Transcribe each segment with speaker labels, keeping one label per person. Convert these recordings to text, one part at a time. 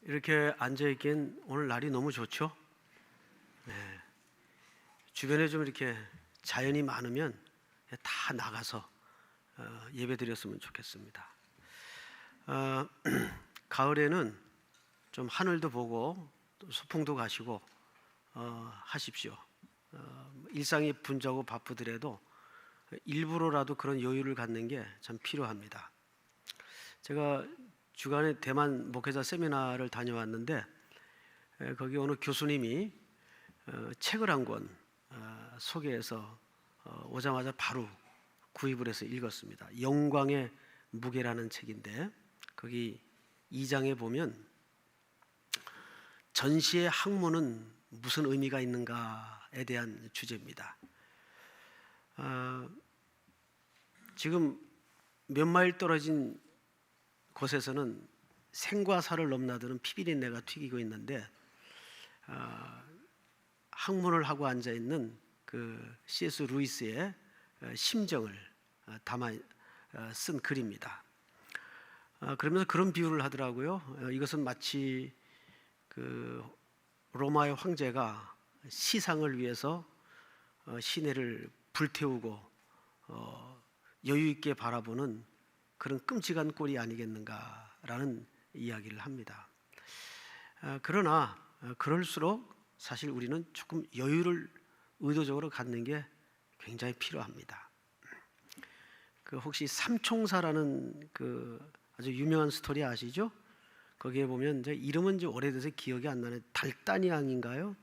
Speaker 1: 이렇게 앉아있기엔 오늘 날이 너무 좋죠? 네. 주변에 좀 이렇게 자연이 많으면 다 나가서 예배 드렸으면 좋겠습니다. 가을에는 좀 하늘도 보고 또 소풍도 가시고 하십시오. 일상이 분주하고 바쁘더라도 일부러라도 그런 여유를 갖는 게 참 필요합니다. 제가 주간에 대만 목회자 세미나를 다녀왔는데 거기 어느 교수님이 책을 한 권 소개해서 오자마자 바로 구입을 해서 읽었습니다. 영광의 무게라는 책인데 거기 2장에 보면 전시의 학문은 무슨 의미가 있는가에 대한 주제입니다. 지금 몇 마일 떨어진 곳에서는 생과 사를 넘나드는 피비린내가 튀기고 있는데 학문을 하고 앉아 있는 그 C.S. 루이스의 심정을 담아 쓴 글입니다. 그러면서 그런 비유를 하더라고요. 이것은 마치 그 로마의 황제가 시상을 위해서 시내를 불태우고 여유 있게 바라보는 그런 끔찍한 꼴이 아니겠는가라는 이야기를 합니다. 그러나 그럴수록 사실 우리는 조금 여유를 의도적으로 갖는 게 굉장히 필요합니다. 그 혹시 삼총사라는 그 아주 유명한 스토리 아시죠? 거기에 보면 이제 이름은 이제 오래돼서 기억이 안 나네. 달다니앙인가요?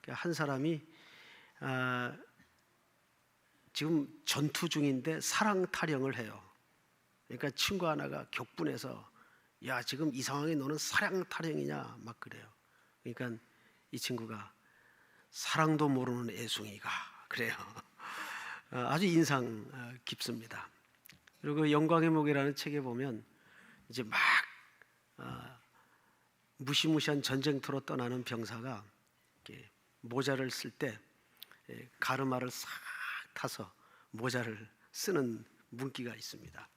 Speaker 1: 한 사람이 지금 전투 중인데 사랑 타령을 해요. 그러니까 친구 하나가 격분해서 야 지금 이 상황에 너는 사랑 타령이냐 막 그래요. 그러니까 이 친구가 사랑도 모르는 애송이가 그래요. 아주 인상 깊습니다. 그리고 영광의 무게라는 책에 보면 이제 막 무시무시한 전쟁터로 떠나는 병사가 이렇게 모자를 쓸 때 가르마를 싹 타서 모자를 쓰는 문기가 있습니다.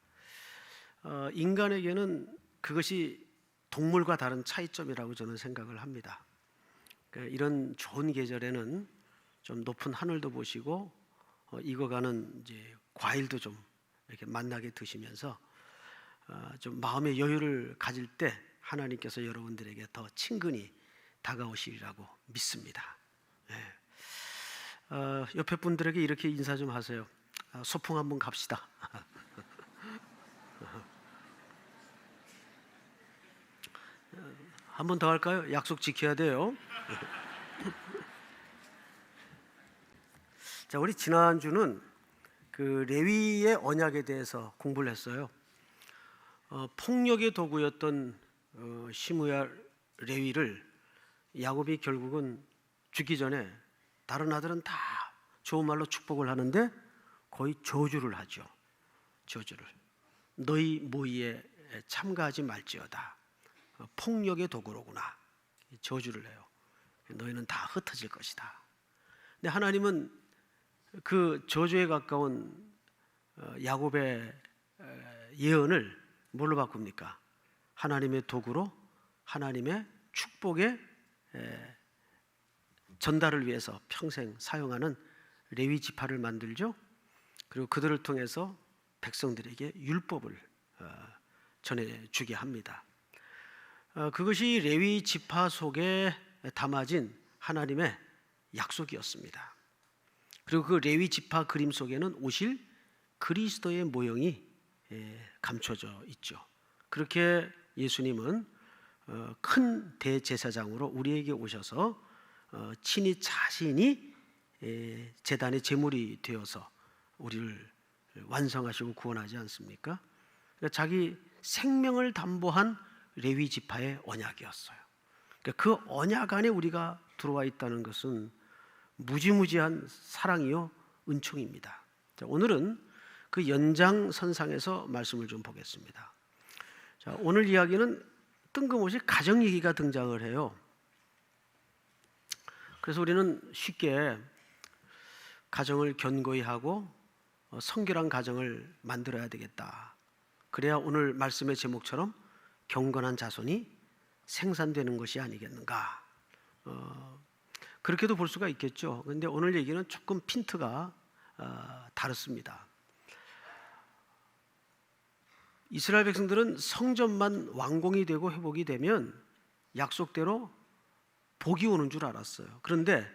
Speaker 1: 인간에게는 그것이 동물과 다른 차이점이라고 저는 생각을 합니다. 이런 좋은 계절에는 좀 높은 하늘도 보시고 익어가는 이제 과일도 좀 이렇게 맛나게 드시면서 좀 마음의 여유를 가질 때 하나님께서 여러분들에게 더 친근히 다가오시리라고 믿습니다. 옆에 분들에게 이렇게 인사 좀 하세요. 소풍 한번 갑시다. 한 번 더 할까요? 약속 지켜야 돼요. 자, 우리 지난주는 그 레위의 언약에 대해서 공부를 했어요. 폭력의 도구였던 시므야 레위를 야곱이 결국은 죽기 전에 다른 아들은 다 좋은 말로 축복을 하는데 거의 저주를 하죠. 저주를. 너희 모의에 참가하지 말지어다. 폭력의 도구로구나. 저주를 해요. 너희는 다 흩어질 것이다. 근데 하나님은 그 저주에 가까운 야곱의 예언을 뭘로 바꿉니까? 하나님의 도구로 하나님의 축복의 전달을 위해서 평생 사용하는 레위 지파를 만들죠. 그리고 그들을 통해서 백성들에게 율법을 전해주게 합니다. 그것이 레위 지파 속에 담아진 하나님의 약속이었습니다. 그리고 그 레위 지파 그림 속에는 오실 그리스도의 모형이 감춰져 있죠. 그렇게 예수님은 큰 대제사장으로 우리에게 오셔서 친히 자신이 제단의 제물이 되어서 우리를 완성하시고 구원하지 않습니까? 그러니까 자기 생명을 담보한 레위 지파의 언약이었어요. 그러니까 그 언약 안에 우리가 들어와 있다는 것은 무지무지한 사랑이요 은총입니다. 자, 오늘은 그 연장선상에서 말씀을 좀 보겠습니다. 자, 오늘 이야기는 뜬금없이 가정 얘기가 등장을 해요. 그래서 우리는 쉽게 가정을 견고히 하고 성결한 가정을 만들어야 되겠다. 그래야 오늘 말씀의 제목처럼 경건한 자손이 생산되는 것이 아니겠는가. 그렇게도 볼 수가 있겠죠. 그런데 오늘 얘기는 조금 핀트가 다릅니다. 이스라엘 백성들은 성전만 완공이 되고 회복이 되면 약속대로 복이 오는 줄 알았어요. 그런데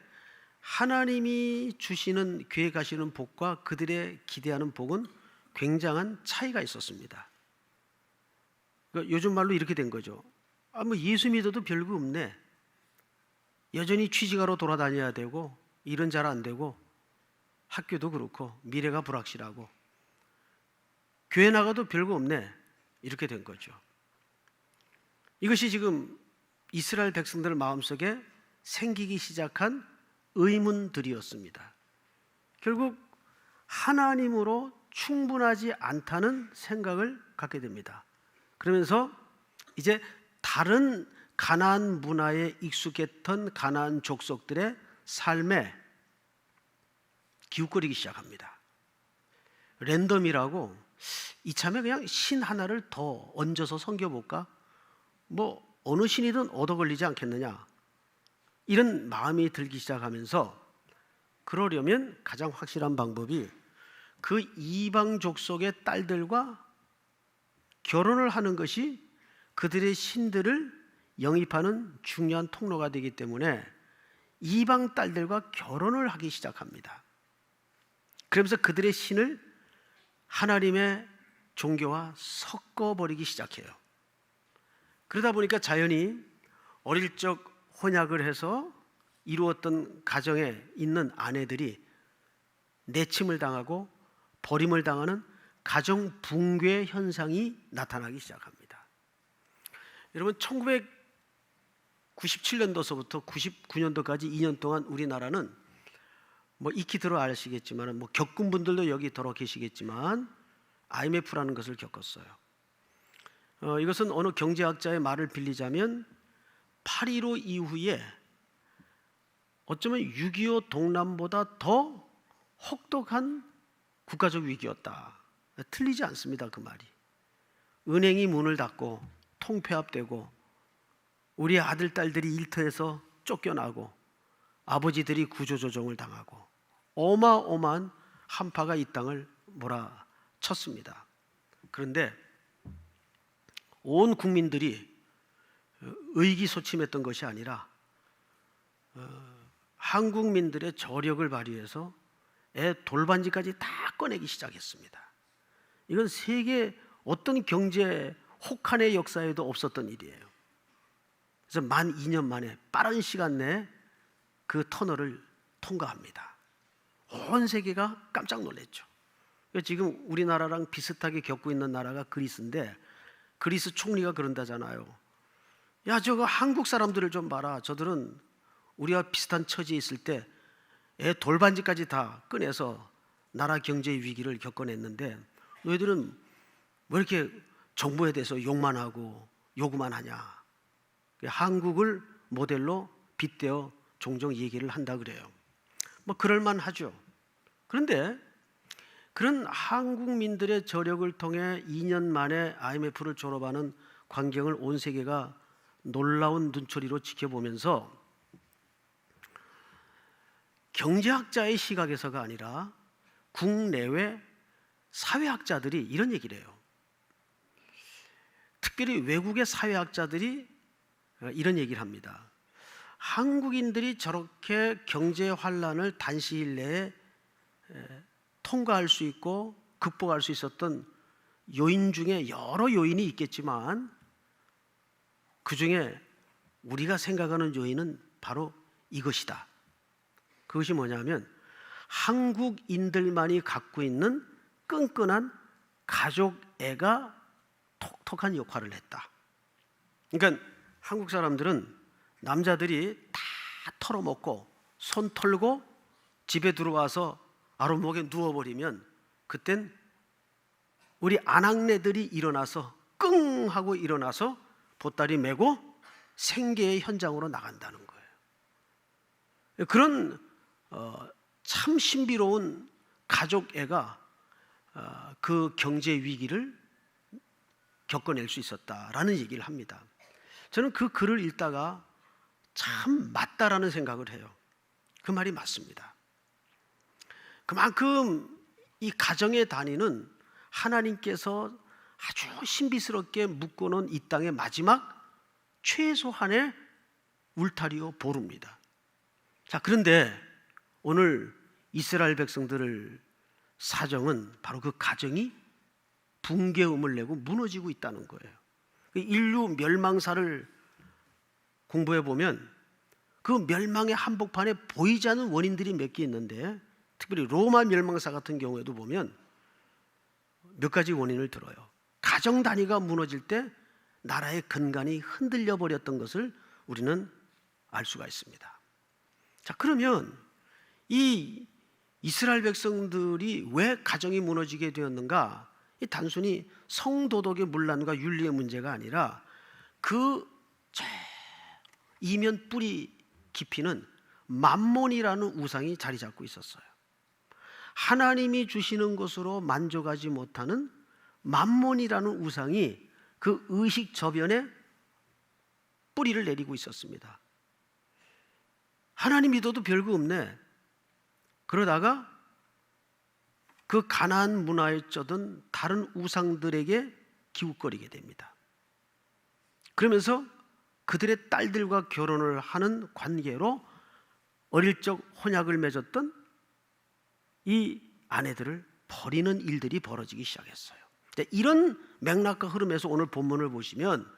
Speaker 1: 하나님이 주시는 계획하시는 복과 그들의 기대하는 복은 굉장한 차이가 있었습니다. 그러니까 요즘 말로 이렇게 된 거죠. 뭐 예수 믿어도 별거 없네. 여전히 취직하러 돌아다녀야 되고 일은 잘 안 되고 학교도 그렇고 미래가 불확실하고 교회 나가도 별거 없네. 이렇게 된 거죠. 이것이 지금 이스라엘 백성들 마음속에 생기기 시작한 의문들이었습니다. 결국 하나님으로 충분하지 않다는 생각을 갖게 됩니다. 그러면서 이제 다른 가나안 문화에 익숙했던 가나안 족속들의 삶에 기웃거리기 시작합니다. 랜덤이라고 이참에 그냥 신 하나를 더 얹어서 섬겨볼까? 뭐 어느 신이든 얻어 걸리지 않겠느냐, 이런 마음이 들기 시작하면서 그러려면 가장 확실한 방법이 그 이방 족속의 딸들과 결혼을 하는 것이 그들의 신들을 영입하는 중요한 통로가 되기 때문에 이방 딸들과 결혼을 하기 시작합니다. 그러면서 그들의 신을 하나님의 종교와 섞어버리기 시작해요. 그러다 보니까 자연히 어릴 적 혼약을 해서 이루었던 가정에 있는 아내들이 내침을 당하고 버림을 당하는 가정 붕괴 현상이 나타나기 시작합니다. 여러분, 1997년도서부터 99년도까지 2년 동안 우리나라는 뭐 익히 들어 아시겠지만, 뭐 겪은 분들도 여기 들어 계시겠지만 IMF라는 것을 겪었어요. 이것은 어느 경제학자의 말을 빌리자면 8.15 이후에 어쩌면 6.25 동남보다 더 혹독한 국가적 위기였다. 틀리지 않습니다, 그 말이. 은행이 문을 닫고 통폐합되고 우리 아들, 딸들이 일터에서 쫓겨나고 아버지들이 구조조정을 당하고 어마어마한 한파가 이 땅을 몰아쳤습니다. 그런데 온 국민들이 의기소침했던 것이 아니라 한국민들의 저력을 발휘해서 돌반지까지 다 꺼내기 시작했습니다. 이건 세계 어떤 경제 혹한의 역사에도 없었던 일이에요. 그래서 만 2년 만에 빠른 시간 내에 그 터널을 통과합니다. 온 세계가 깜짝 놀랐죠. 지금 우리나라랑 비슷하게 겪고 있는 나라가 그리스인데, 그리스 총리가 그런다잖아요. 야, 저거 한국 사람들을 좀 봐라. 저들은 우리와 비슷한 처지에 있을 때 돌반지까지 다 꺼내서 나라 경제 위기를 겪어냈는데 너희들은 왜 이렇게 정부에 대해서 욕만 하고 요구만 하냐. 한국을 모델로 빗대어 종종 얘기를 한다 그래요. 뭐 그럴만 하죠. 그런데 그런 한국민들의 저력을 통해 2년 만에 IMF를 졸업하는 광경을 온 세계가 놀라운 눈초리로 지켜보면서 경제학자의 시각에서가 아니라 국내외 사회학자들이 이런 얘기를 해요. 특별히 외국의 사회학자들이 이런 얘기를 합니다. 한국인들이 저렇게 경제 환란을 단시일 내에 통과할 수 있고 극복할 수 있었던 요인 중에 여러 요인이 있겠지만 그 중에 우리가 생각하는 요인은 바로 이것이다. 그것이 뭐냐면 한국인들만이 갖고 있는 끈끈한 가족애가 톡톡한 역할을 했다. 그러니까 한국 사람들은 남자들이 다 털어먹고 손 털고 집에 들어와서 아랫목에 누워버리면 그땐 우리 아낙네들이 일어나서 끙 하고 일어나서 보따리 메고 생계의 현장으로 나간다는 거예요. 그런 참 신비로운 가족애가 그 경제 위기를 겪어낼 수 있었다라는 얘기를 합니다. 저는 그 글을 읽다가 참 맞다라는 생각을 해요. 그 말이 맞습니다. 그만큼 이 가정의 단위는 하나님께서 아주 신비스럽게 묶어놓은 이 땅의 마지막 최소한의 울타리요 보루입니다. 자, 그런데 오늘 이스라엘 백성들을 사정은 바로 그 가정이 붕괴음을 내고 무너지고 있다는 거예요. 인류 멸망사를 공부해 보면 그 멸망의 한복판에 보이지 않는 원인들이 몇 개 있는데, 특별히 로마 멸망사 같은 경우에도 보면 몇 가지 원인을 들어요. 가정 단위가 무너질 때 나라의 근간이 흔들려 버렸던 것을 우리는 알 수가 있습니다. 자, 그러면 이 이스라엘 백성들이 왜 가정이 무너지게 되었는가? 이 단순히 성도덕의 문란과 윤리의 문제가 아니라 그 이면 뿌리 깊이는 만몬이라는 우상이 자리 잡고 있었어요. 하나님이 주시는 것으로 만족하지 못하는 만몬이라는 우상이 그 의식 저변에 뿌리를 내리고 있었습니다. 하나님 믿어도 별거 없네. 그러다가 그 가나안 문화에 쩌든 다른 우상들에게 기웃거리게 됩니다. 그러면서 그들의 딸들과 결혼을 하는 관계로 어릴 적 혼약을 맺었던 이 아내들을 버리는 일들이 벌어지기 시작했어요. 이런 맥락과 흐름에서 오늘 본문을 보시면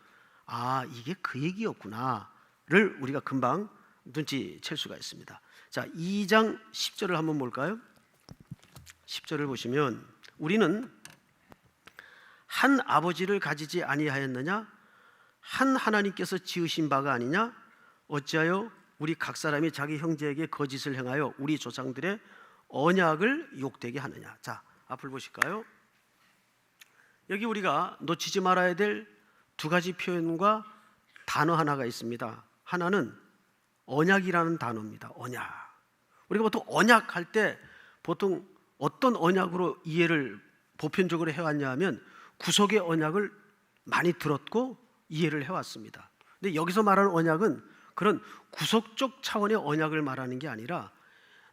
Speaker 1: 아, 이게 그 얘기였구나를 우리가 금방 눈치챌 수가 있습니다. 자, 2장 10절을 한번 볼까요? 10절을 보시면 우리는 한 아버지를 가지지 아니하였느냐? 한 하나님께서 지으신 바가 아니냐? 어찌하여 우리 각 사람이 자기 형제에게 거짓을 행하여 우리 조상들의 언약을 욕되게 하느냐? 자, 앞을 보실까요? 여기 우리가 놓치지 말아야 될 두 가지 표현과 단어 하나가 있습니다. 하나는 언약이라는 단어입니다. 언약. 우리가 보통 언약할 때 보통 어떤 언약으로 이해를 보편적으로 해왔냐 하면 구속의 언약을 많이 들었고 이해를 해왔습니다. 근데 여기서 말하는 언약은 그런 구속적 차원의 언약을 말하는 게 아니라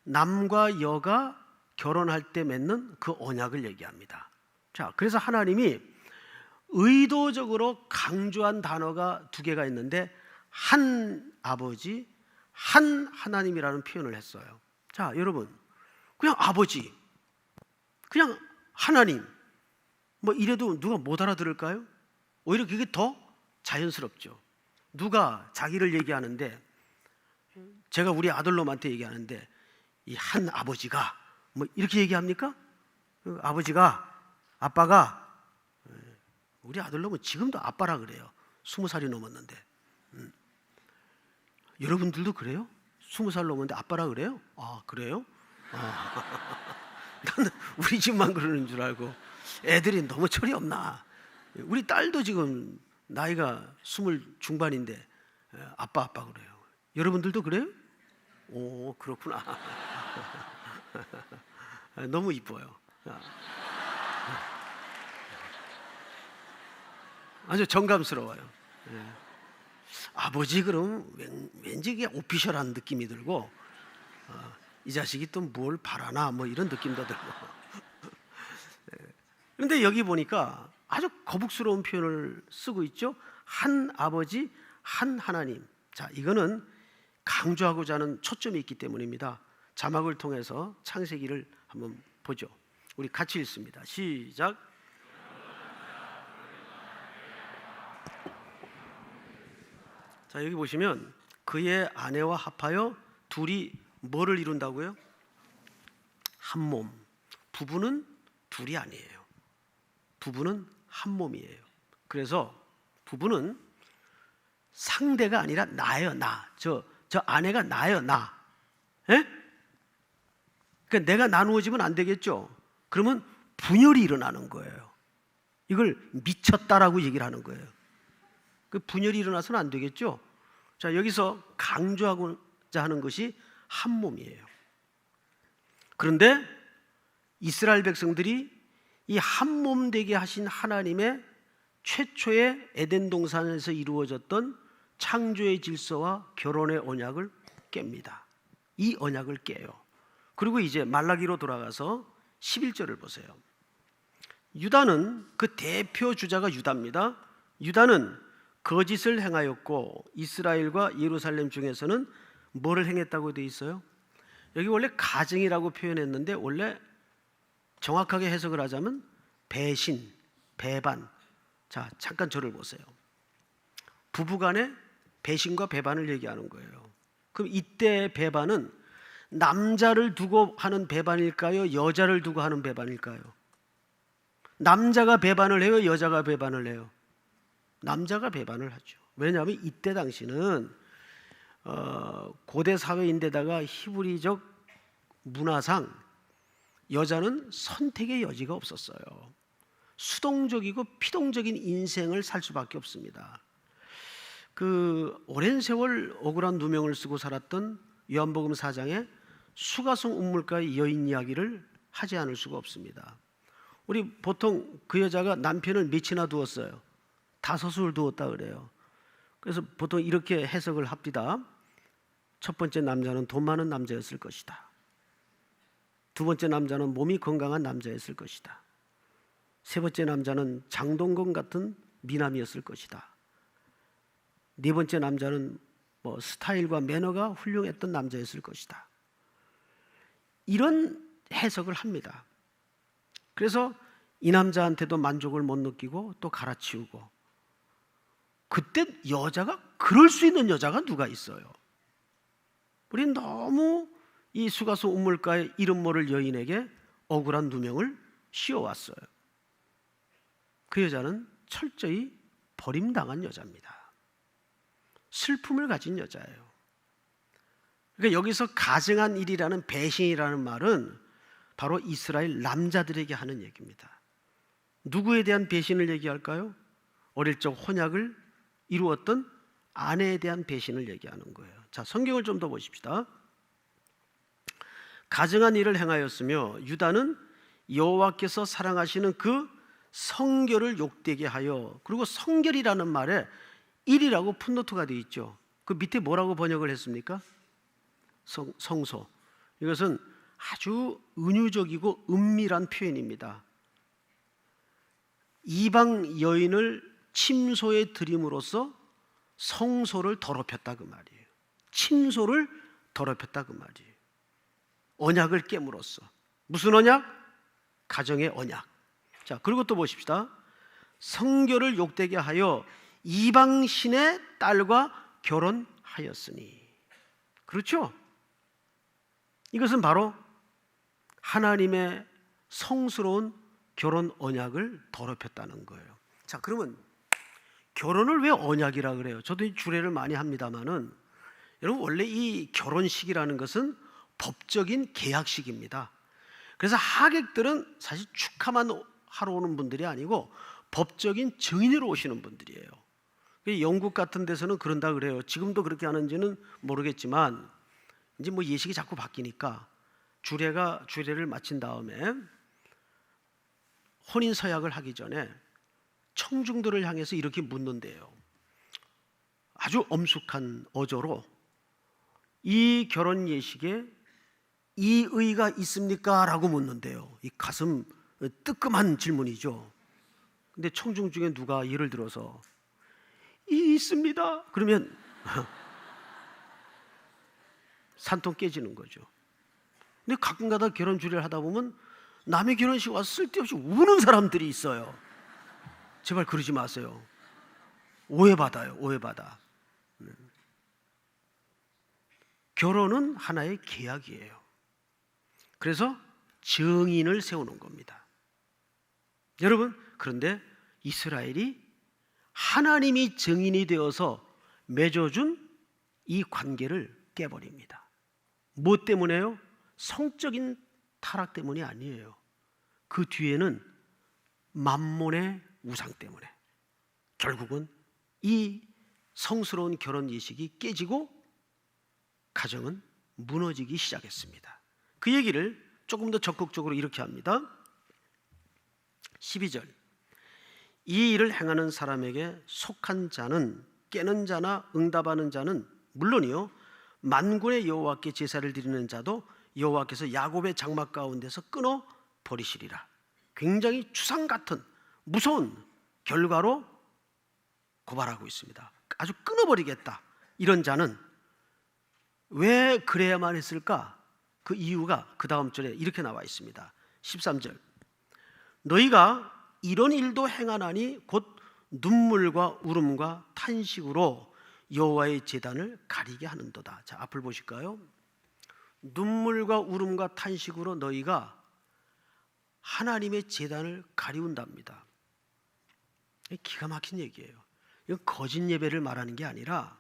Speaker 1: 남과 여가 결혼할 때 맺는 그 언약을 얘기합니다. 자, 그래서 하나님이 의도적으로 강조한 단어가 두 개가 있는데 한 아버지, 한 하나님이라는 표현을 했어요. 자, 여러분, 그냥 아버지, 그냥 하나님 뭐 이래도 누가 못 알아들을까요? 오히려 그게 더 자연스럽죠. 누가 자기를 얘기하는데, 제가 우리 아들놈한테 얘기하는데 이 한 아버지가 뭐 이렇게 얘기합니까? 아버지가, 아빠가, 우리 아들놈은 지금도 아빠라 그래요. 20살이 넘었는데. 여러분들도 그래요? 20살 넘었는데 아빠라 그래요? 아, 그래요? 나는 우리 집만 그러는 줄 알고. 애들이 너무 철이 없나. 우리 딸도 지금 나이가 20 중반인데 아빠 그래요. 여러분들도 그래요? 오, 그렇구나. 너무 이뻐요. 아주 정감스러워요. 아버지 그럼 왠지 이게 오피셜한 느낌이 들고 이 자식이 또 뭘 바라나 뭐 이런 느낌도 들고. 그런데 여기 보니까 아주 거북스러운 표현을 쓰고 있죠. 한 아버지, 한 하나님. 자, 이거는 강조하고자 하는 초점이 있기 때문입니다. 자막을 통해서 창세기를 한번 보죠. 우리 같이 읽습니다. 시작. 자, 여기 보시면 그의 아내와 합하여 둘이 뭐를 이룬다고요? 한 몸. 부부는 둘이 아니에요. 부부는 한 몸이에요. 그래서 부부는 상대가 아니라 나예요. 나. 저 아내가 나예요. 나. 예? 그러니까 내가 나누어지면 안 되겠죠. 그러면 분열이 일어나는 거예요. 이걸 미쳤다라고 얘기를 하는 거예요. 그 분열이 일어나서는 안 되겠죠. 자, 여기서 강조하고자 하는 것이 한 몸이에요. 그런데 이스라엘 백성들이 이 한 몸 되게 하신 하나님의 최초의 에덴 동산에서 이루어졌던 창조의 질서와 결혼의 언약을 깹니다. 이 언약을 깨요. 그리고 이제 말라기로 돌아가서 11절을 보세요. 유다는, 그 대표 주자가 유다입니다. 유다는 거짓을 행하였고 이스라엘과 예루살렘 중에서는 뭐를 행했다고 되어 있어요? 여기 원래 가증이라고 표현했는데 원래 정확하게 해석을 하자면 배신, 배반. 자, 잠깐 저를 보세요. 부부간의 배신과 배반을 얘기하는 거예요. 그럼 이때 배반은 남자를 두고 하는 배반일까요? 여자를 두고 하는 배반일까요? 남자가 배반을 해요? 여자가 배반을 해요? 남자가 배반을 하죠. 왜냐하면 이때 당시는 고대 사회인데다가 히브리적 문화상 여자는 선택의 여지가 없었어요. 수동적이고 피동적인 인생을 살 수밖에 없습니다. 그 오랜 세월 억울한 누명을 쓰고 살았던 요한복음 4장에 수가성 운물가의 여인 이야기를 하지 않을 수가 없습니다. 우리 보통 그 여자가 남편을 몇이나 두었어요? 5을 두었다 그래요. 그래서 보통 이렇게 해석을 합니다. 첫 번째 남자는 돈 많은 남자였을 것이다. 두 번째 남자는 몸이 건강한 남자였을 것이다. 세 번째 남자는 장동건 같은 미남이었을 것이다. 네 번째 남자는 스타일과 매너가 훌륭했던 남자였을 것이다. 이런 해석을 합니다. 그래서 이 남자한테도 만족을 못 느끼고 또 갈아치우고, 그때 여자가 그럴 수 있는 여자가 누가 있어요? 우리는 너무 이 수가성 운물가의 이름 모를 여인에게 억울한 누명을 씌워왔어요. 그 여자는 철저히 버림당한 여자입니다. 슬픔을 가진 여자예요. 그러니까 여기서 가증한 일이라는, 배신이라는 말은 바로 이스라엘 남자들에게 하는 얘기입니다. 누구에 대한 배신을 얘기할까요? 어릴 적 혼약을 이루었던 아내에 대한 배신을 얘기하는 거예요. 자, 성경을 좀 더 보십시다. 가증한 일을 행하였으며 유다는 여호와께서 사랑하시는 그 성결을 욕되게 하여, 그리고 성결이라는 말에 일이라고 풋노트가 되어 있죠. 그 밑에 뭐라고 번역을 했습니까? 성소. 이것은 아주 은유적이고 은밀한 표현입니다. 이방 여인을 침소에 들임으로써 성소를 더럽혔다 그 말이에요. 침소를 더럽혔다 그 말이에요. 언약을 깨물었어. 무슨 언약? 가정의 언약. 자, 그리고 또 보십시다. 성결을 욕되게 하여 이방신의 딸과 결혼하였으니. 그렇죠? 이것은 바로 하나님의 성스러운 결혼 언약을 더럽혔다는 거예요. 자, 그러면 결혼을 왜 언약이라 그래요? 저도 이 주례를 많이 합니다만은, 여러분 원래 이 결혼식이라는 것은 법적인 계약식입니다. 그래서 하객들은 사실 축하만 하러 오는 분들이 아니고 법적인 증인으로 오시는 분들이에요. 영국 같은 데서는 그런다 그래요. 지금도 그렇게 하는지는 모르겠지만 이제 예식이 자꾸 바뀌니까 주례를 마친 다음에 혼인 서약을 하기 전에 청중들을 향해서 이렇게 묻는데요. 아주 엄숙한 어조로 이 결혼 예식에 이의가 있습니까? 라고 묻는데요. 이 가슴 뜨끔한 질문이죠. 근데 청중 중에 누가 예를 들어서 있습니다. 그러면 산통 깨지는 거죠. 근데 가끔가다 결혼 주례를 하다 보면 남의 결혼식 와서 쓸데없이 우는 사람들이 있어요. 제발 그러지 마세요. 오해받아요. 오해받아. 결혼은 하나의 계약이에요. 그래서 증인을 세우는 겁니다. 여러분, 그런데 이스라엘이 하나님이 증인이 되어서 맺어준 이 관계를 깨버립니다. 뭐 때문에요? 성적인 타락 때문이 아니에요. 그 뒤에는 만몬의 우상 때문에 결국은 이 성스러운 결혼 예식이 깨지고 가정은 무너지기 시작했습니다. 그 얘기를 조금 더 적극적으로 이렇게 합니다. 12절, 이 일을 행하는 사람에게 속한 자는 깨는 자나 응답하는 자는 물론이요 만군의 여호와께 제사를 드리는 자도 여호와께서 야곱의 장막 가운데서 끊어 버리시리라. 굉장히 추상 같은 무서운 결과로 고발하고 있습니다. 아주 끊어버리겠다. 이런 자는 왜 그래야만 했을까? 그 이유가 그 다음 절에 이렇게 나와 있습니다. 13절, 너희가 이런 일도 행하나니 곧 눈물과 울음과 탄식으로 여호와의 제단을 가리게 하는도다. 자, 앞을 보실까요? 눈물과 울음과 탄식으로 너희가 하나님의 제단을 가리운답니다. 기가 막힌 얘기예요. 이건 거짓 예배를 말하는 게 아니라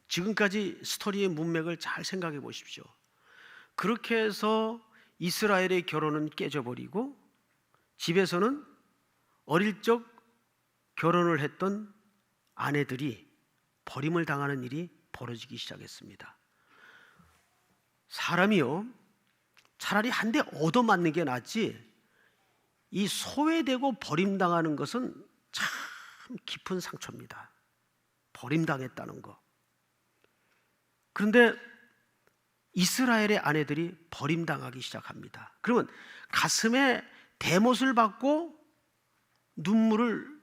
Speaker 1: 지금까지 스토리의 문맥을 잘 생각해 보십시오. 그렇게 해서 이스라엘의 결혼은 깨져버리고 집에서는 어릴 적 결혼을 했던 아내들이 버림을 당하는 일이 벌어지기 시작했습니다. 사람이요 차라리 한 대 얻어맞는 게 낫지 이 소외되고 버림당하는 것은 참 깊은 상처입니다. 버림당했다는 거. 그런데 이스라엘의 아내들이 버림당하기 시작합니다. 그러면 가슴에 대못을 받고 눈물을,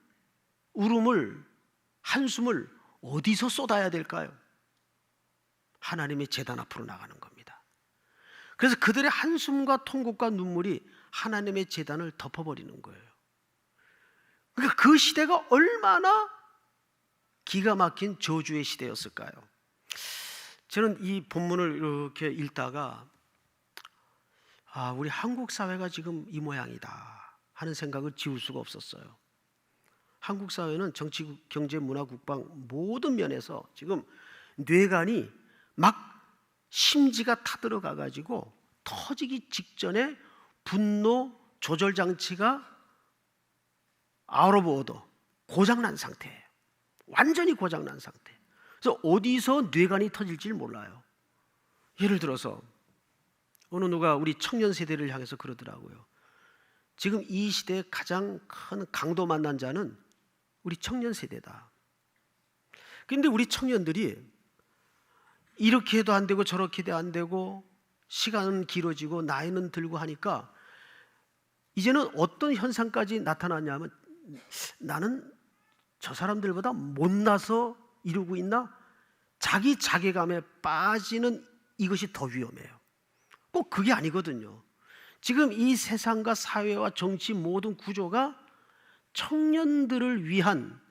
Speaker 1: 울음을, 한숨을 어디서 쏟아야 될까요? 하나님의 제단 앞으로 나가는 겁니다. 그래서 그들의 한숨과 통곡과 눈물이 하나님의 제단을 덮어버리는 거예요. 그러니까 그 시대가 얼마나 기가 막힌 저주의 시대였을까요? 저는 이 본문을 이렇게 읽다가 우리 한국 사회가 지금 이 모양이다 하는 생각을 지울 수가 없었어요. 한국 사회는 정치, 경제, 문화, 국방 모든 면에서 지금 뇌관이 막 심지가 타들어가 가지고 터지기 직전에 분노 조절 장치가 아웃 오브 오더, 고장난 상태예요. 완전히 고장난 상태. 그래서 어디서 뇌관이 터질지 몰라요. 예를 들어서 어느 누가 우리 청년 세대를 향해서 그러더라고요. 지금 이 시대에 가장 큰 강도 만난 자는 우리 청년 세대다. 그런데 우리 청년들이 이렇게 해도 안 되고 저렇게 해도 안 되고 시간은 길어지고 나이는 들고 하니까 이제는 어떤 현상까지 나타나냐면 나는 저 사람들보다 못나서 이러고 있나? 자기 자괴감에 빠지는 이것이 더 위험해요. 꼭 그게 아니거든요. 지금 이 세상과 사회와 정치 모든 구조가 청년들을 위한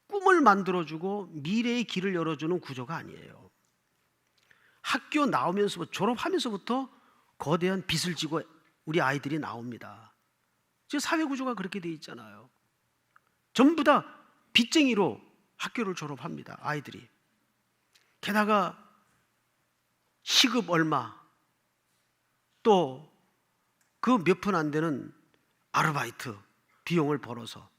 Speaker 1: 꿈을 만들어주고 미래의 길을 열어주는 구조가 아니에요. 학교 나오면서부터 졸업하면서부터 거대한 빚을 지고 우리 아이들이 나옵니다. 지금 사회 구조가 그렇게 돼 있잖아요. 전부 다 빚쟁이로 학교를 졸업합니다. 아이들이. 게다가 시급 얼마, 또 그 몇 푼 안 되는 아르바이트 비용을 벌어서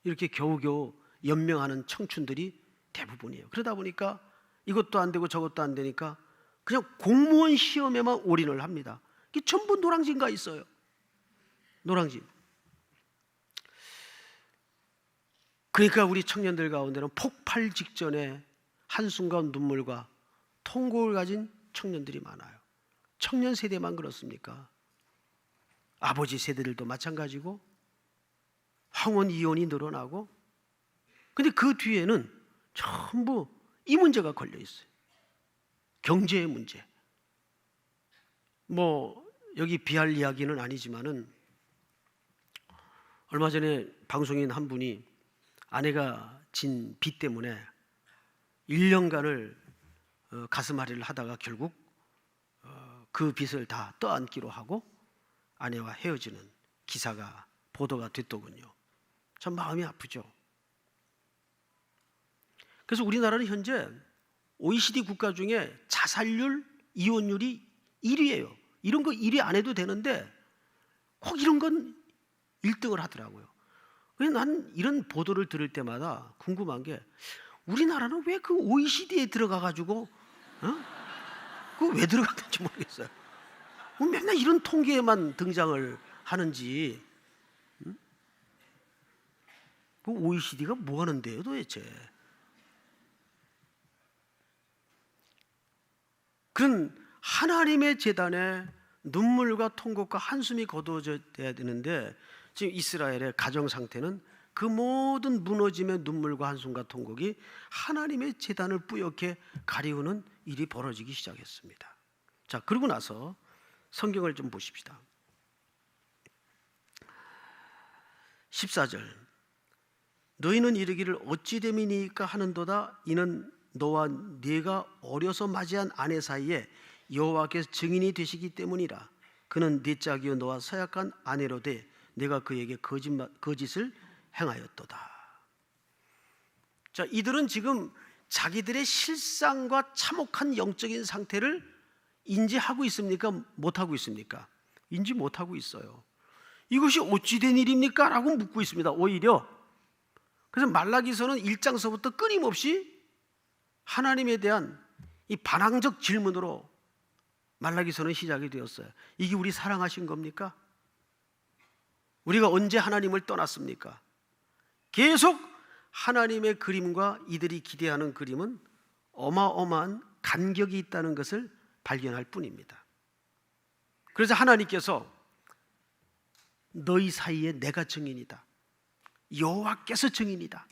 Speaker 1: 이렇게 겨우겨우 연명하는 청춘들이 대부분이에요. 그러다 보니까 이것도 안 되고 저것도 안 되니까 그냥 공무원 시험에만 올인을 합니다. 이게 전부 노량진 가 있어요. 노량진. 그러니까 우리 청년들 가운데는 폭발 직전에 한숨과 눈물과 통곡을 가진 청년들이 많아요. 청년 세대만 그렇습니까? 아버지 세대들도 마찬가지고 황혼 이혼이 늘어나고, 근데 그 뒤에는 전부 이 문제가 걸려 있어요. 경제의 문제. 뭐 여기 비할 이야기는 아니지만은 얼마 전에 방송인 한 분이 아내가 진 빚 때문에 1년간을 가슴앓이를 하다가 결국 그 빚을 다 떠안기로 하고 아내와 헤어지는 기사가 보도가 됐더군요. 참 마음이 아프죠. 그래서 우리나라는 현재 OECD 국가 중에 자살률, 이혼율이 1위예요. 이런 거 1위 안 해도 되는데 꼭 이런 건 1등을 하더라고요. 그래서 난 이런 보도를 들을 때마다 궁금한 게 우리나라는 왜 그 OECD에 들어가 가지고 그거 왜 들어갔는지 모르겠어요. 맨날 이런 통계에만 등장을 하는지. 그 OECD가 뭐 하는데요 도대체? 그런 하나님의 제단에 눈물과 통곡과 한숨이 거두어져야 되는데 지금 이스라엘의 가정 상태는 그 모든 무너짐의 눈물과 한숨과 통곡이 하나님의 제단을 뿌옇게 가리우는 일이 벌어지기 시작했습니다. 자, 그러고 나서 성경을 좀 보십시다. 14절 너희는 이르기를 어찌 됨이니까 하는도다. 이는 너와 네가 어려서 맞이한 아내 사이에 여호와께서 증인이 되시기 때문이라. 그는 네 짝이요 너와 서약한 아내로 돼 내가 그에게 거짓을 행하였도다. 자, 이들은 지금 자기들의 실상과 참혹한 영적인 상태를 인지하고 있습니까? 못하고 있습니까? 인지 못하고 있어요. 이것이 어찌 된 일입니까? 라고 묻고 있습니다. 오히려 그래서 말라기서는 1장서부터 끊임없이 하나님에 대한 이 반항적 질문으로 말라기서는 시작이 되었어요. 이게 우리 사랑하신 겁니까? 우리가 언제 하나님을 떠났습니까? 계속 하나님의 그림과 이들이 기대하는 그림은 어마어마한 간격이 있다는 것을 발견할 뿐입니다. 그래서 하나님께서 너희 사이에 내가 증인이다. 여호와께서 증인이다.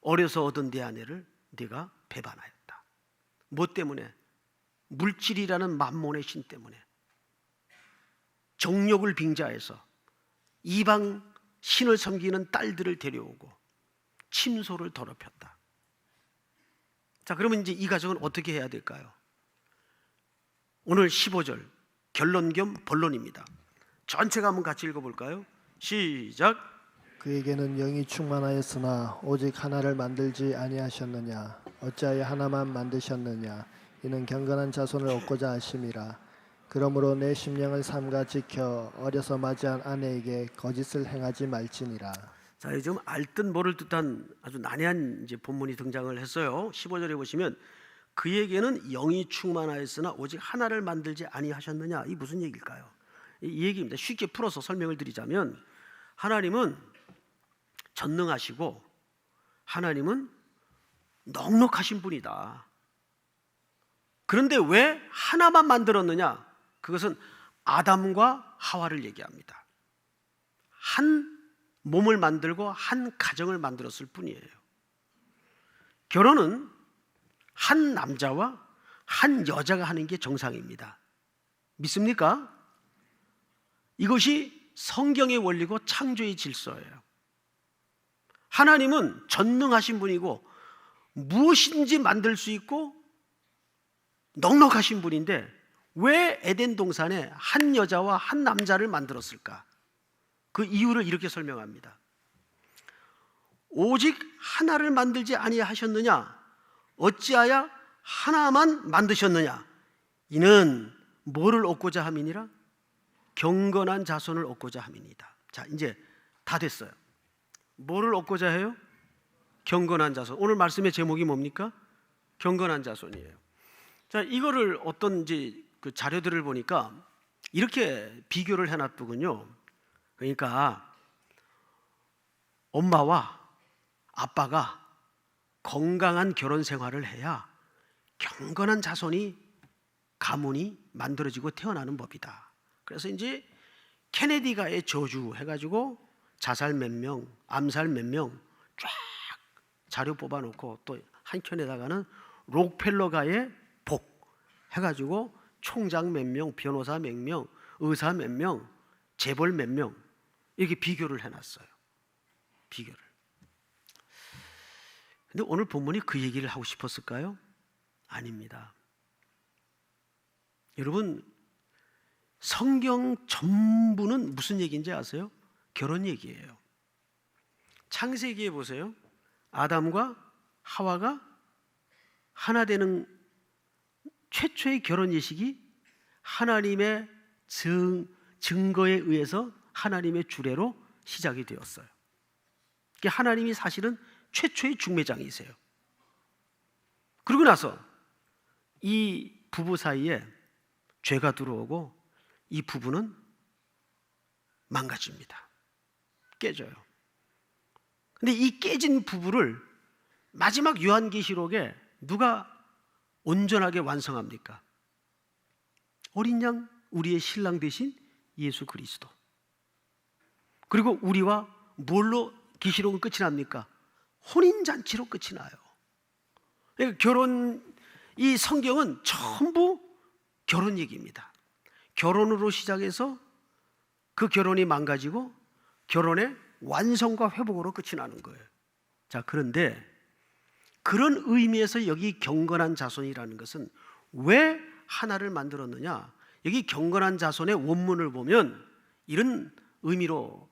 Speaker 1: 어려서 얻은 내 아내를 네가 배반하였다. 뭐 때문에? 물질이라는 만몬의 신 때문에. 정욕을 빙자해서 이방 신을 섬기는 딸들을 데려오고 침소를 더럽혔다. 자, 그러면 이제 이 가정은 어떻게 해야 될까요? 오늘 15절 결론 겸 본론입니다. 전체가 한번 같이 읽어볼까요? 시작.
Speaker 2: 그에게는 영이 충만하였으나 오직 하나를 만들지 아니하셨느냐? 어찌하여 하나만 만드셨느냐? 이는 경건한 자손을 얻고자 하심이라. 그러므로 내 심령을 삼가 지켜 어려서 맞이한 아내에게 거짓을 행하지 말지니라.
Speaker 1: 자, 요즘 알듯 모를 듯한 아주 난해한 이제 본문이 등장을 했어요. 15절에 보시면 그에게는 영이 충만하였으나 오직 하나를 만들지 아니하셨느냐? 이 무슨 얘기일까요? 이 얘기입니다. 쉽게 풀어서 설명을 드리자면 하나님은 전능하시고 하나님은 넉넉하신 분이다. 그런데 왜 하나만 만들었느냐? 그것은 아담과 하와를 얘기합니다. 한 몸을 만들고 한 가정을 만들었을 뿐이에요. 결혼은 한 남자와 한 여자가 하는 게 정상입니다. 믿습니까? 이것이 성경의 원리고 창조의 질서예요. 하나님은 전능하신 분이고 무엇인지 만들 수 있고 넉넉하신 분인데 왜 에덴 동산에 한 여자와 한 남자를 만들었을까? 그 이유를 이렇게 설명합니다. 오직 하나를 만들지 아니하셨느냐? 어찌하여 하나만 만드셨느냐? 이는 뭐를 얻고자 함이니라? 경건한 자손을 얻고자 함이니이다. 자, 이제 다 됐어요. 뭐를 얻고자 해요? 경건한 자손. 오늘 말씀의 제목이 뭡니까? 경건한 자손이에요. 자, 이거를 어떤 이제 그 자료들을 보니까 이렇게 비교를 해놨더군요. 그러니까 엄마와 아빠가 건강한 결혼 생활을 해야 경건한 자손이 가문이 만들어지고 태어나는 법이다. 그래서 이제 케네디가의 저주 해가지고 자살 몇 명, 암살 몇 명 쫙 자료 뽑아놓고 또 한켠에다가는 록펠러가의 복 해가지고 총장 몇 명, 변호사 몇 명, 의사 몇 명, 재벌 몇 명 이렇게 비교를 해놨어요. 비교를. 근데 오늘 본문이 그 얘기를 하고 싶었을까요? 아닙니다. 여러분, 성경 전부는 무슨 얘기인지 아세요? 결혼 얘기예요. 창세기에 보세요. 아담과 하와가 하나 되는 최초의 결혼 예식이 하나님의 증거에 의해서 하나님의 주례로 시작이 되었어요. 하나님이 사실은 최초의 중매장이세요. 그러고 나서 이 부부 사이에 죄가 들어오고 이 부부는 망가집니다. 깨져요. 근데 이 깨진 부부를 마지막 요한계시록에 누가 온전하게 완성합니까? 어린 양, 우리의 신랑 되신 예수 그리스도. 그리고 우리와 뭘로 계시록은 끝이 납니까? 혼인잔치로 끝이 나요. 그러니까 이 성경은 전부 결혼 얘기입니다. 결혼으로 시작해서 그 결혼이 망가지고 결혼의 완성과 회복으로 끝이 나는 거예요. 자, 그런데 그런 의미에서 여기 경건한 자손이라는 것은 왜 하나를 만들었느냐? 여기 경건한 자손의 원문을 보면 이런 의미로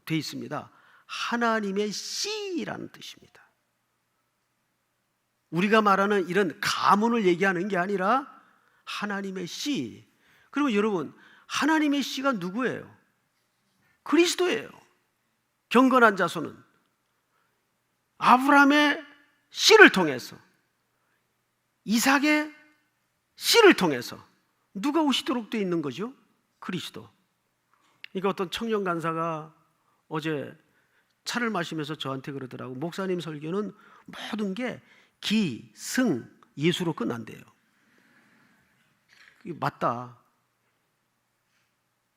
Speaker 1: 되어 있습니다. 하나님의 씨라는 뜻입니다. 우리가 말하는 이런 가문을 얘기하는 게 아니라 하나님의 씨. 그러면 여러분, 하나님의 씨가 누구예요? 그리스도예요. 경건한 자손은 아브라함의 씨를 통해서, 이삭의 씨를 통해서 누가 오시도록 되어 있는 거죠? 그리스도. 그러니까 어떤 청년 간사가 어제 차를 마시면서 저한테 그러더라고. 목사님 설교는 모든 게 기, 승, 예수로 끝난대요. 맞다.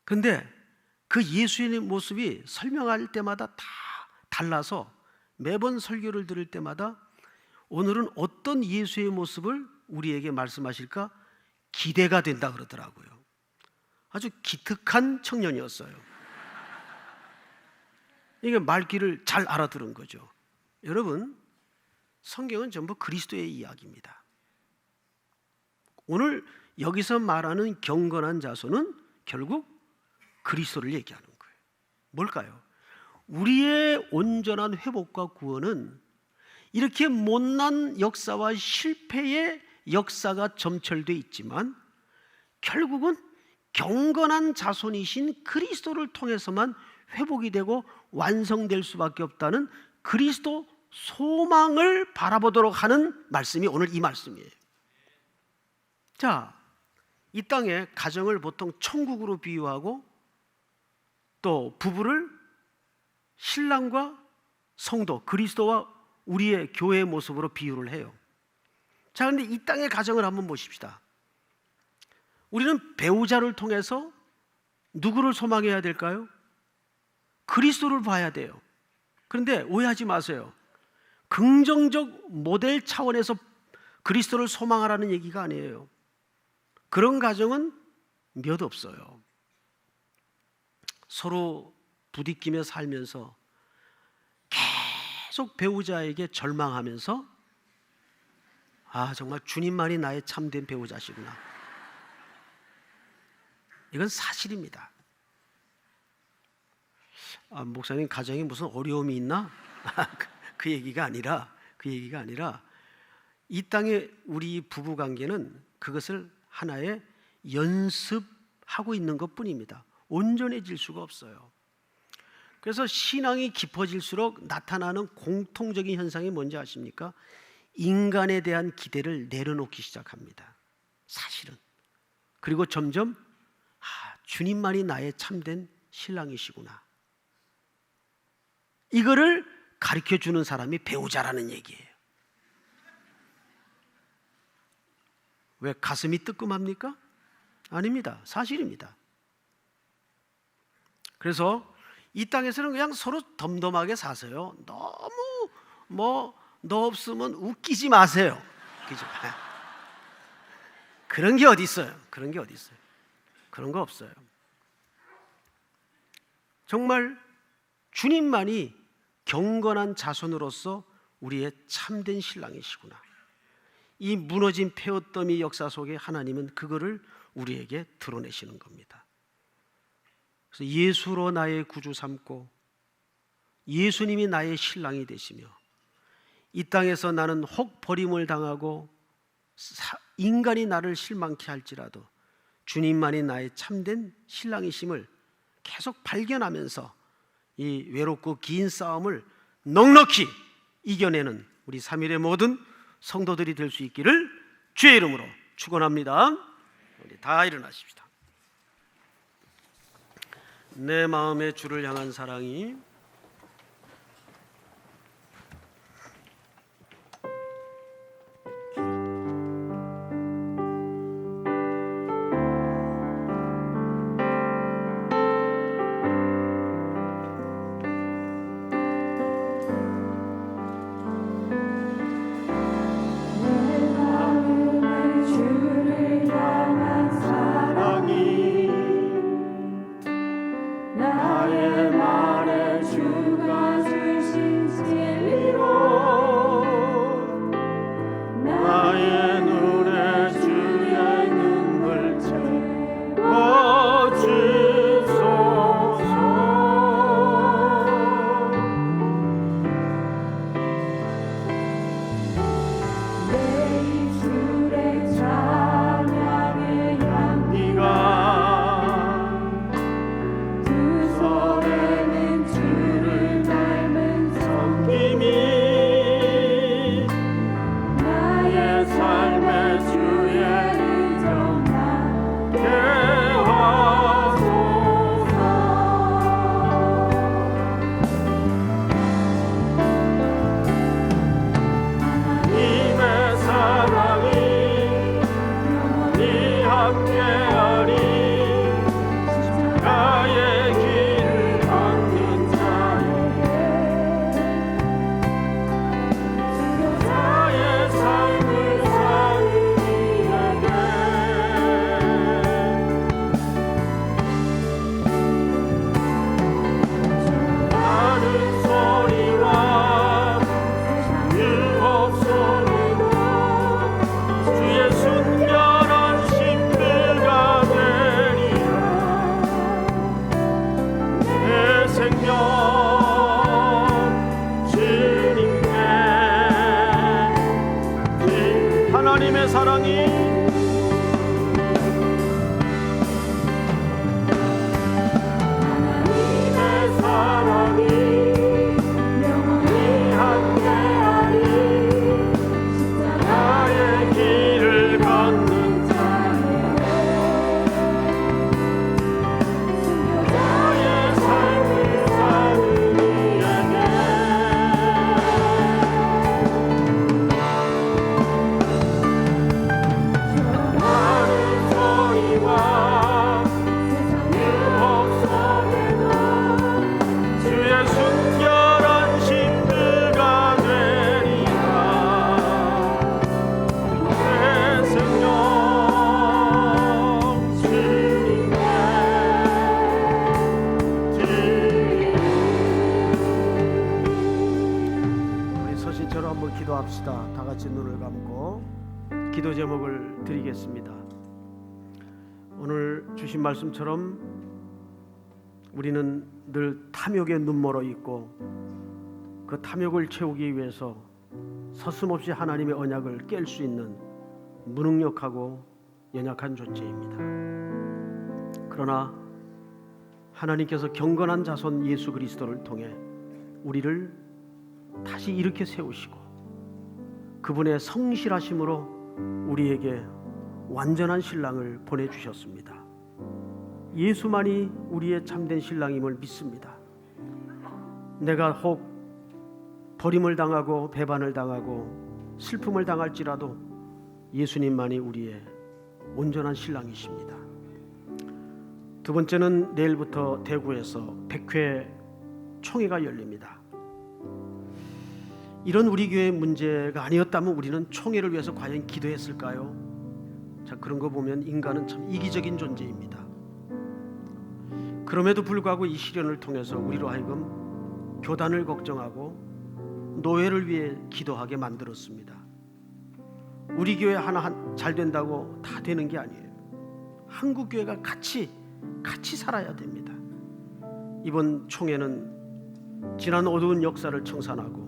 Speaker 1: 근데 그 예수의 모습이 설명할 때마다 다 달라서 매번 설교를 들을 때마다 오늘은 어떤 예수의 모습을 우리에게 말씀하실까 기대가 된다 그러더라고요. 아주 기특한 청년이었어요. 이게 말귀를 잘 알아들은 거죠. 여러분, 성경은 전부 그리스도의 이야기입니다. 오늘 여기서 말하는 경건한 자손은 결국 그리스도를 얘기하는 거예요. 뭘까요? 우리의 온전한 회복과 구원은 이렇게 못난 역사와 실패의 역사가 점철되어 있지만 결국은 경건한 자손이신 그리스도를 통해서만 회복이 되고 완성될 수밖에 없다는 그리스도 소망을 바라보도록 하는 말씀이 오늘 이 말씀이에요. 자, 이 땅의 가정을 보통 천국으로 비유하고 또 부부를 신랑과 성도, 그리스도와 우리의 교회의 모습으로 비유를 해요. 자, 그런데 이 땅의 가정을 한번 보십시다. 우리는 배우자를 통해서 누구를 소망해야 될까요? 그리스도를 봐야 돼요. 그런데 오해하지 마세요. 긍정적 모델 차원에서 그리스도를 소망하라는 얘기가 아니에요. 그런 가정은 몇 없어요. 서로 부딪히며 살면서 계속 배우자에게 절망하면서 정말 주님만이 나의 참된 배우자시구나. 이건 사실입니다. 목사님 가정에 무슨 어려움이 있나? 그 얘기가 아니라 이 땅의 우리 부부 관계는 그것을 하나의 연습하고 있는 것뿐입니다. 온전해질 수가 없어요. 그래서 신앙이 깊어질수록 나타나는 공통적인 현상이 뭔지 아십니까? 인간에 대한 기대를 내려놓기 시작합니다. 사실은. 그리고 점점 주님만이 나의 참된 신랑이시구나. 이거를 가르쳐주는 사람이 배우자라는 얘기예요. 왜 가슴이 뜨끔합니까? 아닙니다. 사실입니다. 그래서 이 땅에서는 그냥 서로 덤덤하게 사세요. 너무 너 없으면 웃기지 마세요. 웃기지 마. 그런 게 어디 있어요? 그런 거 없어요. 정말 주님만이 경건한 자손으로서 우리의 참된 신랑이시구나. 이 무너진 폐허더미 역사 속에 하나님은 그거를 우리에게 드러내시는 겁니다. 그래서 예수로 나의 구주 삼고 예수님이 나의 신랑이 되시며 이 땅에서 나는 혹 버림을 당하고 인간이 나를 실망케 할지라도 주님만이 나의 참된 신랑이심을 계속 발견하면서 이 외롭고 긴 싸움을 넉넉히 이겨내는 우리 3일의 모든 성도들이 될 수 있기를 주의 이름으로 축원합니다. 우리 다 일어나십시다. 내 마음의 주를 향한 사랑이 하나님의 사랑이 기도합시다. 다 같이 눈을 감고 기도 제목을 드리겠습니다. 오늘 주신 말씀처럼 우리는 늘 탐욕에 눈멀어 있고 그 탐욕을 채우기 위해서 서슴없이 하나님의 언약을 깰 수 있는 무능력하고 연약한 존재입니다. 그러나 하나님께서 경건한 자손 예수 그리스도를 통해 우리를 다시 일으켜 세우시고 그분의 성실하심으로 우리에게 완전한 신랑을 보내주셨습니다. 예수만이 우리의 참된 신랑임을 믿습니다. 내가 혹 버림을 당하고 배반을 당하고 슬픔을 당할지라도 예수님만이 우리의 온전한 신랑이십니다. 두 번째는 내일부터 대구에서 100회 총회가 열립니다. 이런 우리 교회의 문제가 아니었다면 우리는 총회를 위해서 과연 기도했을까요? 자, 그런 거 보면 인간은 참 이기적인 존재입니다. 그럼에도 불구하고 이 시련을 통해서 우리로 하여금 교단을 걱정하고 노예를 위해 기도하게 만들었습니다. 우리 교회 하나 잘 된다고 다 되는 게 아니에요. 한국 교회가 같이 살아야 됩니다. 이번 총회는 지난 어두운 역사를 청산하고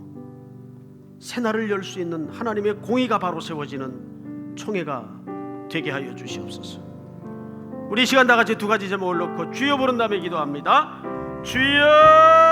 Speaker 1: 새날을 열 수 있는 하나님의 공의가 바로 세워지는 총회가 되게 하여 주시옵소서. 우리 이 시간 다 같이 두 가지 제목을 놓고 주여 부른 다음에 기도합니다. 주여!